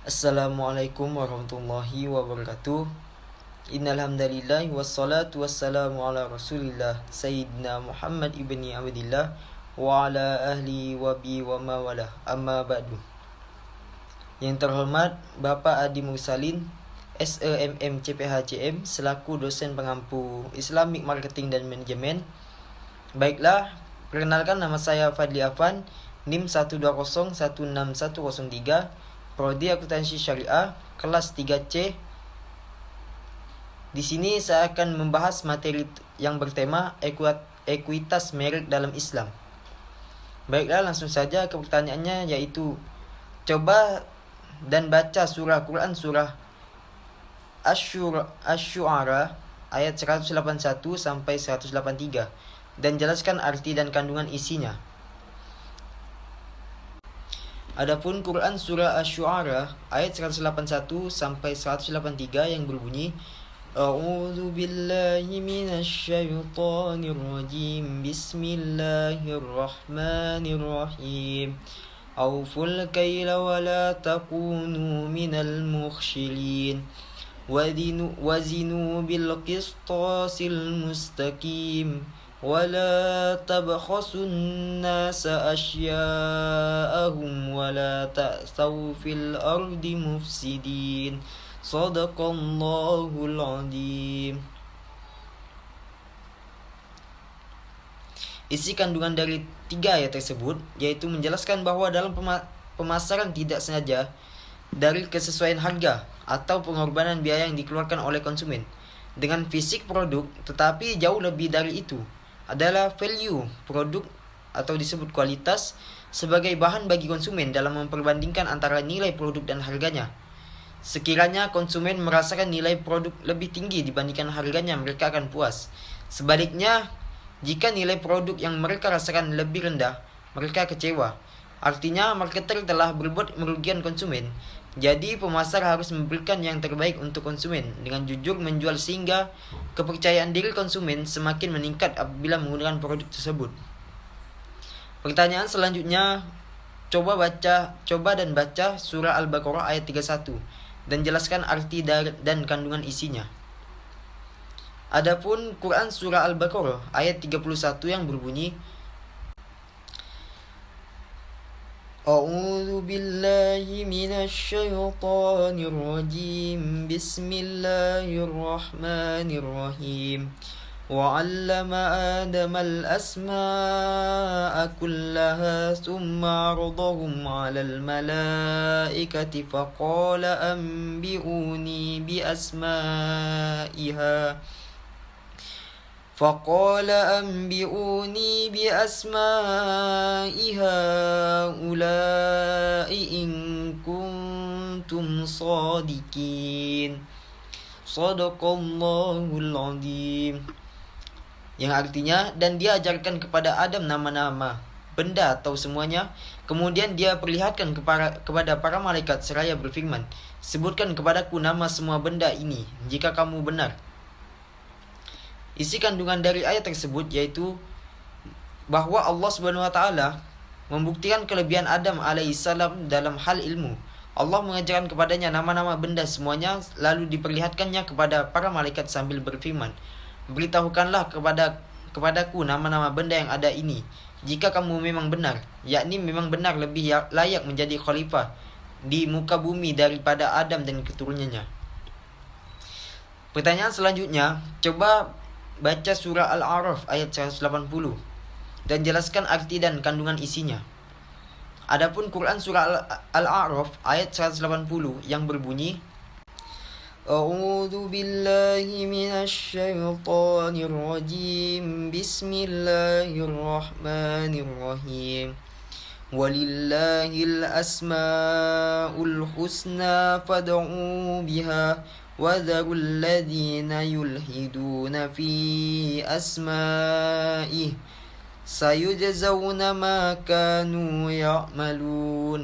Assalamualaikum warahmatullahi wabarakatuh. Innal hamdalillah wassalatu wassalamu ala Rasulillah Sayyidina Muhammad ibni Abdillah wa ala ahli wa bi wa mawalah. Amma ba'du. Yang terhormat Bapak Adi Mursalin SEMM CPHCM selaku dosen pengampu Islamic Marketing dan Manajemen. Baiklah, perkenalkan nama saya Fadli Afan, NIM 120161103, Prodi Akuntansi Syariah, kelas 3C. Di sini saya akan membahas materi yang bertema ekuitas merek dalam Islam. Baiklah, langsung saja ke pertanyaannya, yaitu coba dan baca surah Quran surah Asy-Syu'ara ayat 181 sampai 183 dan jelaskan arti dan kandungan isinya. Adapun Quran surah Asy-Syu'ara ayat 181 sampai 183 yang berbunyi, A'udzu billahi minasy syaithanir rajim. Bismillahirrahmanirrahim. Auful kaila wa la takunu minal mukhshilin. Wazinu bil qistasil mustaqim. ولا تبخسوا الناس أشياءهم ولا تأثوا في الأرض مفسدين صدق الله العظيم. Isi kandungan dari 3 ayat tersebut yaitu menjelaskan bahwa dalam pemasaran tidak sengaja dari kesesuaian harga atau pengorbanan biaya yang dikeluarkan oleh konsumen dengan fisik produk, tetapi jauh lebih dari itu adalah value produk atau disebut kualitas sebagai bahan bagi konsumen dalam memperbandingkan antara nilai produk dan harganya. Sekiranya konsumen merasakan nilai produk lebih tinggi dibandingkan harganya, mereka akan puas. Sebaliknya, jika nilai produk yang mereka rasakan lebih rendah, mereka kecewa. Artinya, marketer telah berbuat merugikan konsumen. Jadi, pemasar harus memberikan yang terbaik untuk konsumen dengan jujur menjual sehingga kepercayaan diri konsumen semakin meningkat apabila menggunakan produk tersebut. Pertanyaan selanjutnya, coba dan baca surah Al-Baqarah ayat 31 dan jelaskan arti dan kandungan isinya. Adapun Quran surah Al-Baqarah ayat 31 yang berbunyi, A'udzu billahi minasy syaithanir rajim. Bismillahirrahmanirrahim. Wa 'allama Adama al-asma'a kullaha thumma 'aradahum 'alal malaikati faqala anbi'uni bi asma'iha فقال أنبئوني بأسماء هؤلاء إن كنتم صادقين صدق الله العظيم. Yang artinya, dan dia ajarkan kepada Adam nama-nama benda atau semuanya, kemudian dia perlihatkan kepada para malaikat seraya berfirman, sebutkan kepadaku nama semua benda ini jika kamu benar. Isi kandungan dari ayat tersebut yaitu bahwa Allah Subhanahu wa taala membuktikan kelebihan Adam alaihissalam dalam hal ilmu. Allah mengajarkan kepadanya nama-nama benda semuanya, lalu diperlihatkannya kepada para malaikat sambil berfirman, beritahukanlah kepadaku nama-nama benda yang ada ini jika kamu memang benar, yakni memang benar lebih layak menjadi khalifah di muka bumi daripada Adam dan keturunannya. Pertanyaan selanjutnya, coba baca surah Al-A'raf ayat 180 dan jelaskan arti dan kandungan isinya. Adapun Quran surah Al-A'raf ayat 180 yang berbunyi, A'udzu billahi minasy syaithanir rajim. Bismillahirrahmanirrahim. Walillahil asmaul husna fad'u biha وَذَرُوا الَّذِينَ يُلْحِدُونَ فِي أَسْمَائِهِ سَيُجْزَوْنَ مَا كَانُوا يَعْمَلُونَ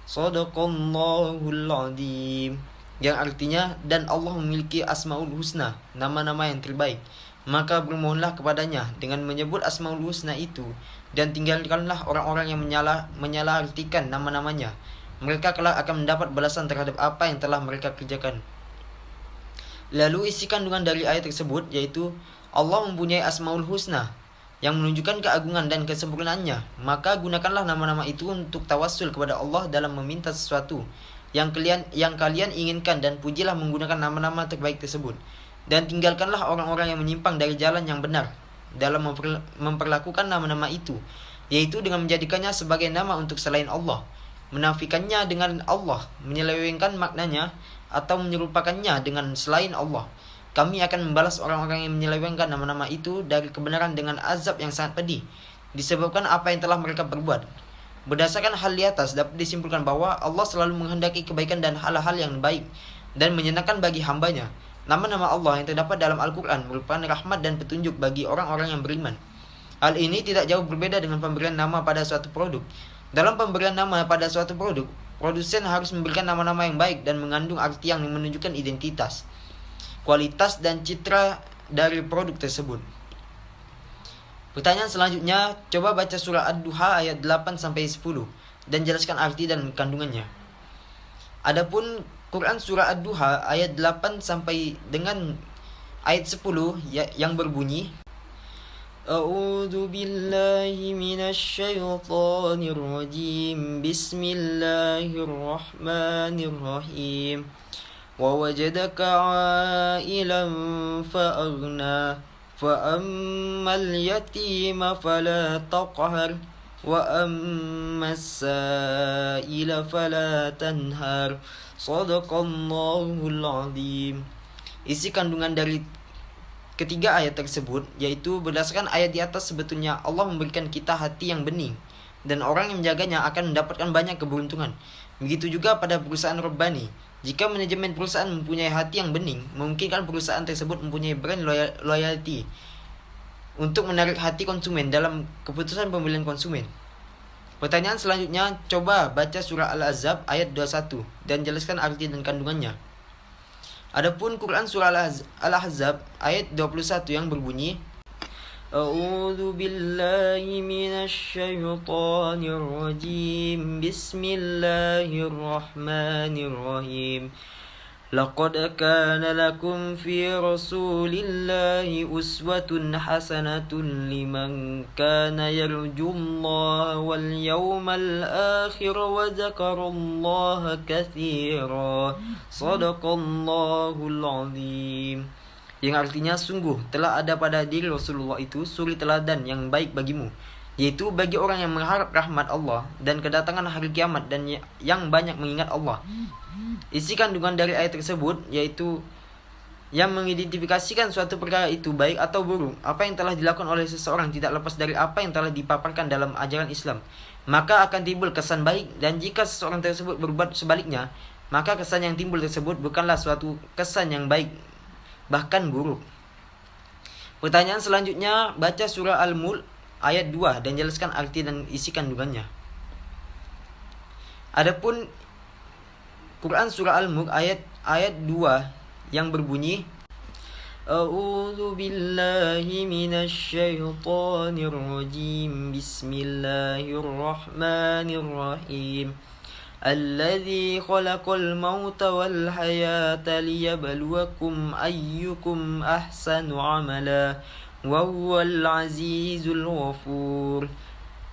صَدَقَ اللَّهُ الْعَظِيمُ. Yang artinya, dan Allah memiliki Asmaul Husna, nama-nama yang terbaik, maka bermohonlah kepadanya dengan menyebut Asmaul Husna itu, dan tinggalkanlah orang-orang yang menyalahartikan nama-namanya. mereka kelak akan mendapat balasan terhadap apa yang telah mereka kerjakan. Lalu isi kandungan dari ayat tersebut yaitu Allah mempunyai Asmaul Husna yang menunjukkan keagungan dan kesempurnaannya. Maka gunakanlah nama-nama itu untuk tawassul kepada Allah dalam meminta sesuatu yang kalian inginkan, dan pujilah menggunakan nama-nama terbaik tersebut. Dan tinggalkanlah orang-orang yang menyimpang dari jalan yang benar dalam memperlakukan nama-nama itu, yaitu dengan menjadikannya sebagai nama untuk selain Allah, menafikannya dengan Allah, menyelewengkan maknanya, atau menyerupakannya dengan selain Allah. Kami akan membalas orang-orang yang menyelewengkan nama-nama itu dari kebenaran dengan azab yang sangat pedih, disebabkan apa yang telah mereka perbuat. Berdasarkan hal di atas dapat disimpulkan bahwa Allah selalu menghendaki kebaikan dan hal-hal yang baik dan menyenangkan bagi hambanya. Nama-nama Allah yang terdapat dalam Al-Quran merupakan rahmat dan petunjuk bagi orang-orang yang beriman. Hal ini tidak jauh berbeda dengan pemberian nama pada suatu produk. Dalam pemberian nama pada suatu produk, produsen harus memberikan nama-nama yang baik dan mengandung arti yang menunjukkan identitas, kualitas, dan citra dari produk tersebut. Pertanyaan selanjutnya, coba baca surah Ad-Duha ayat 8-10 dan jelaskan arti dan kandungannya. Adapun Quran surah Ad-Duha ayat 8 sampai dengan ayat 10 yang berbunyi, A'udzu billahi minasy syaithanir rajim. Bismillahirrahmanirrahim. Wa wajadaka 'ailan fa'aghna fa'ammal yatima fala taqhar wa ammas sa'ila fala tanhar. Shadaqallahul azim. Isi kandungan dari ketiga ayat tersebut yaitu berdasarkan ayat di atas, sebetulnya Allah memberikan kita hati yang bening, dan orang yang menjaganya akan mendapatkan banyak keberuntungan. Begitu juga pada perusahaan Rabbani. Jika manajemen perusahaan mempunyai hati yang bening, memungkinkan perusahaan tersebut mempunyai brand loyalty untuk menarik hati konsumen dalam keputusan pembelian konsumen. Pertanyaan selanjutnya, coba baca surah Al-Ahzab ayat 21 dan jelaskan arti dan kandungannya. Adapun Quran surah Al-Ahzab ayat 21 yang berbunyi, A'udzu billahi minasy syaithanir rajim. Bismillahirrahmanirrahim. Laqad kana lakum fi Rasulillahi uswatun hasanatun liman kana yarjullaha wal yawmal akhir wa dzakarallaha katsira. Shadaqallahul azim. Yang artinya, sungguh telah ada pada diri Rasulullah itu suri teladan yang baik bagimu, yaitu bagi orang yang mengharap rahmat Allah dan kedatangan hari kiamat dan yang banyak mengingat Allah. Isi kandungan dari ayat tersebut yaitu yang mengidentifikasikan suatu perkara itu baik atau buruk. Apa yang telah dilakukan oleh seseorang tidak lepas dari apa yang telah dipaparkan dalam ajaran Islam, maka akan timbul kesan baik, dan jika seseorang tersebut berbuat sebaliknya, maka kesan yang timbul tersebut bukanlah suatu kesan yang baik, bahkan buruk. Pertanyaan selanjutnya, baca surah Al-Mulk ayat 2 dan jelaskan arti dan isi kandungannya. Adapun Quran surah Al-Mulk ayat 2 yang berbunyi, A'udzu billahi minasy syaithanir rajim. Bismillahirrahmanirrahim. Alladzi khalaqal mauta wal hayata liyabluwakum ayyukum ahsanu amala wa huwal azizul ghafur.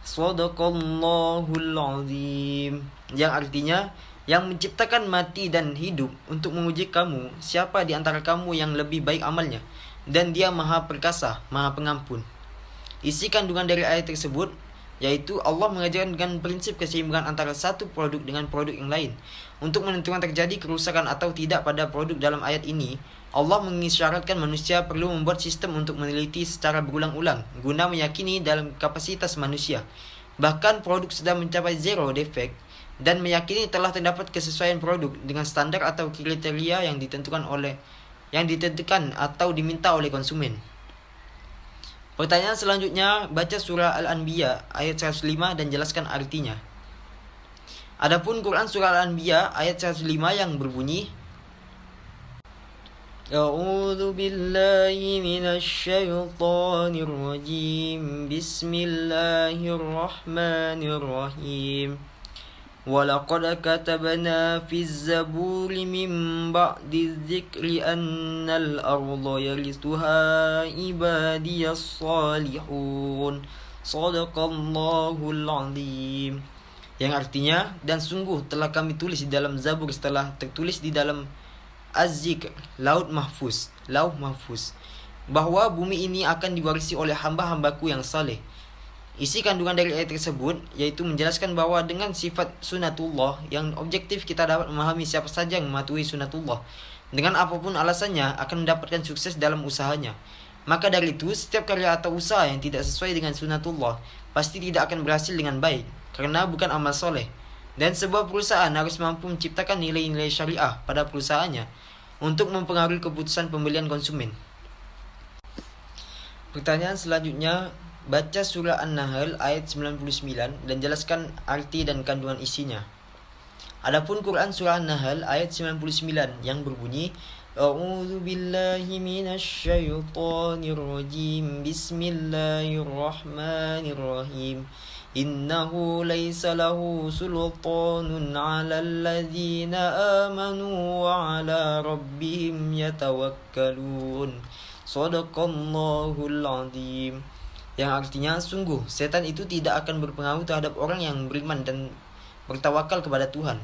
Shadaqallahul azim. Yang artinya, yang menciptakan mati dan hidup untuk menguji kamu siapa di antara kamu yang lebih baik amalnya, dan Dia Maha Perkasa, Maha Pengampun. Isi kandungan dari ayat tersebut yaitu Allah mengajarkan dengan prinsip keseimbangan antara satu produk dengan produk yang lain. Untuk menentukan terjadi kerusakan atau tidak pada produk dalam ayat ini, Allah mengisyaratkan manusia perlu membuat sistem untuk meneliti secara berulang-ulang guna meyakini dalam kapasitas manusia. Bahkan produk sudah mencapai zero defect, dan meyakini telah terdapat kesesuaian produk dengan standar atau kriteria yang ditentukan atau diminta oleh konsumen. Pertanyaan selanjutnya, baca surah Al-Anbiya ayat 105 dan jelaskan artinya. Adapun Quran surah Al-Anbiya ayat 105 yang berbunyi, A'udzu billahi minasy syaithanir rajim. Bismillahirrahmanirrahim. ولقد كتبنا في الزبور من بعد الذكر أن الأرض يرثها عبادي الصالحون صدق الله العظيم. Yang artinya, dan sungguh telah kami tulis di dalam Zabur setelah tertulis di dalam Az-Zikr, lauh mahfuz, bahwa bumi ini akan diwarisi oleh hamba-hambaku yang saleh. Isi kandungan dari ayat tersebut yaitu menjelaskan bahwa dengan sifat sunatullah yang objektif kita dapat memahami siapa saja yang mematuhi sunatullah dengan apapun alasannya akan mendapatkan sukses dalam usahanya. Maka dari itu setiap karya atau usaha yang tidak sesuai dengan sunatullah pasti tidak akan berhasil dengan baik karena bukan amal soleh. Dan sebuah perusahaan harus mampu menciptakan nilai-nilai syariah pada perusahaannya untuk mempengaruhi keputusan pembelian konsumen. Pertanyaan selanjutnya, baca surah An-Nahl ayat 99 dan jelaskan arti dan kandungan isinya. Adapun Quran surah An-Nahl ayat 99 yang berbunyi, A'udzu billahi minasy syaithanir rajim. Bismillahirrahmanirrahim. Innahu laisa lahu sultanun 'alal ladzina amanu wa 'ala rabbihim yatawakkalun. Shadaqallahul 'adzim. Yang artinya, sungguh setan itu tidak akan berpengaruh terhadap orang yang beriman dan bertawakal kepada Tuhan.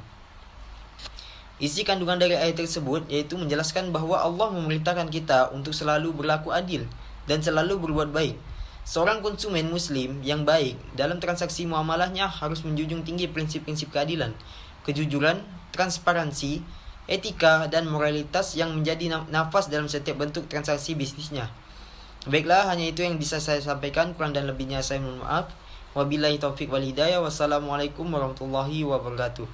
Isi kandungan dari ayat tersebut yaitu menjelaskan bahwa Allah memerintahkan kita untuk selalu berlaku adil dan selalu berbuat baik. Seorang konsumen muslim yang baik dalam transaksi muamalahnya harus menjunjung tinggi prinsip-prinsip keadilan, kejujuran, transparansi, etika, dan moralitas yang menjadi nafas dalam setiap bentuk transaksi bisnisnya. Baiklah, hanya itu yang bisa saya sampaikan. Kurang dan lebihnya saya mohon maaf. Wabillahi taufik wal hidayah. Wassalamualaikum warahmatullahi wabarakatuh.